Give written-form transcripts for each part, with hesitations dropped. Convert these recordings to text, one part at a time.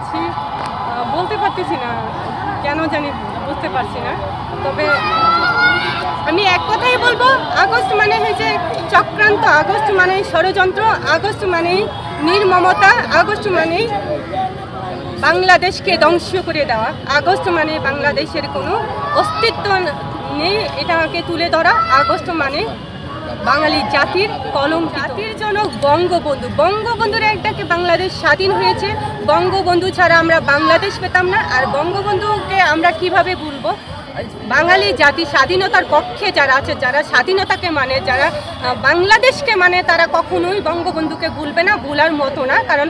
পারছি বলতে পারতেছি না, কেন জানি বুঝতে পারছি না। তবে আমি এক কথাই বলবো, আগস্ট মানে হয়েছে চক্রান্ত, আগস্ট মানেই ষড়যন্ত্র, আগস্ট মানেই নির্মমতা, আগস্ট মানেই বাংলাদেশকে ধ্বংস করে দেওয়া, আগস্ট মানে বাংলাদেশের কোনো অস্তিত্ব নেই এটাকে তুলে ধরা, আগস্ট মানে বাঙালি জাতির কলঙ্ক, জাতির জনক বঙ্গবন্ধু। বঙ্গবন্ধুর একটাকে বাংলাদেশ স্বাধীন হয়েছে, বঙ্গবন্ধু ছাড়া আমরা বাংলাদেশ পেতাম না। আর বঙ্গবন্ধুকে আমরা কিভাবে ভুলবো? বাঙালি জাতি স্বাধীনতার পক্ষে যারা আছে, যারা স্বাধীনতাকে মানে, যারা বাংলাদেশকে মানে, তারা কখনোই বঙ্গবন্ধুকে ভুলবে না, ভুলার মতো না। কারণ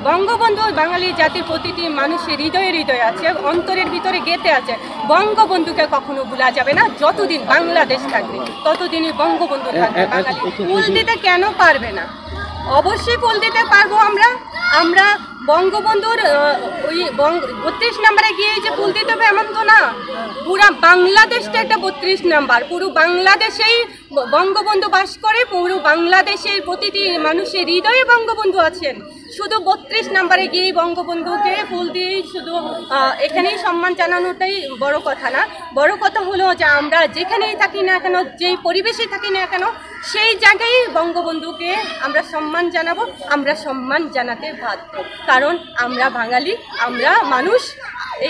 বঙ্গবন্ধু বাঙালি জাতির প্রতিটি মানুষের হৃদয়ে হৃদয়ে আছে, অন্তরের ভিতরে গেঁথে আছে। বঙ্গবন্ধুকে কখনো ভুলা যাবে না, যতদিন বাংলাদেশ থাকবে ততদিনই বঙ্গবন্ধু থাকবে। বাঙালি ফুল দিতে কেন পারবে না? অবশ্যই ফুল দিতে পারবো আমরা। আমরা বঙ্গবন্ধুর ওই 32 নম্বরে গিয়ে যে ফুল দিতে হবে এমন তো না, পুরো বাংলাদেশটা একটা 32 নম্বর, পুরো বাংলাদেশেই বঙ্গবন্ধু বাস করে, পুরো বাংলাদেশের প্রতিটি মানুষের হৃদয়ে বঙ্গবন্ধু আছেন। শুধু 32 নম্বরে গিয়ে বঙ্গবন্ধুকে ফুল দিয়েই শুধু এখানেই সম্মান জানানোটাই বড় কথা না। বড় কথা হলো যে আমরা যেখানেই থাকি না কেন, যেই পরিবেশে থাকি না কেন, সেই জায়গায় বঙ্গবন্ধুকে আমরা সম্মান জানাবো, আমরা সম্মান জানাতে বাধ্য। কারণ আমরা বাঙালি, আমরা মানুষ।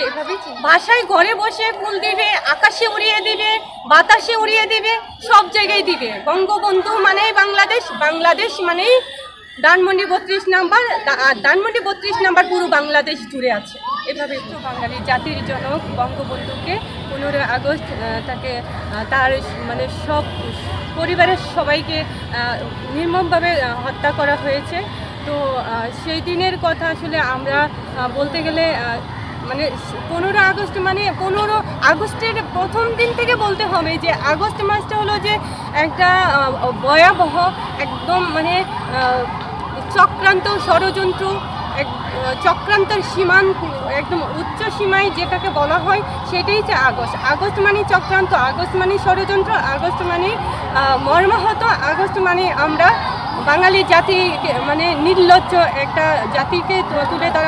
এইভাবে বাসায় ঘরে বসে ফুল দিবে, আকাশে উড়িয়ে দিবে, বাতাসে উড়িয়ে দিবে, সব জায়গায় দিবে। বঙ্গবন্ধু মানেই বাংলাদেশ, বাংলাদেশ মানেই ধানমন্ডি 32 নম্বর, আর ধানমন্ডি 32 নম্বর পুরো বাংলাদেশ জুড়ে আছে। এভাবে তো বাঙালি জাতির জনক বঙ্গবন্ধুকে 15 আগস্ট তাকে তার মানে সব পরিবারের সবাইকে নির্মমভাবে হত্যা করা হয়েছে। তো সেই দিনের কথা আসলে আমরা বলতে গেলে মানে 15 আগস্ট মানে 15 আগস্টের প্রথম দিন থেকে বলতে হবে যে আগস্ট মাসটা হলো যে একটা ভয়াবহ একদম মানে চক্রান্ত, ষড়যন্ত্র, চক্রান্তের সীমান একদম উচ্চ সীমায় যেটাকে বলা হয় সেটাই হচ্ছে আগস্ট। আগস্ট মানে চক্রান্ত, আগস্ট মানে ষড়যন্ত্র, আগস্ট মানে মর্মাহত, আগস্ট মানে আমরা বাঙালি জাতি মানে নির্লজ্জ একটা জাতিকে তুলে ধরা।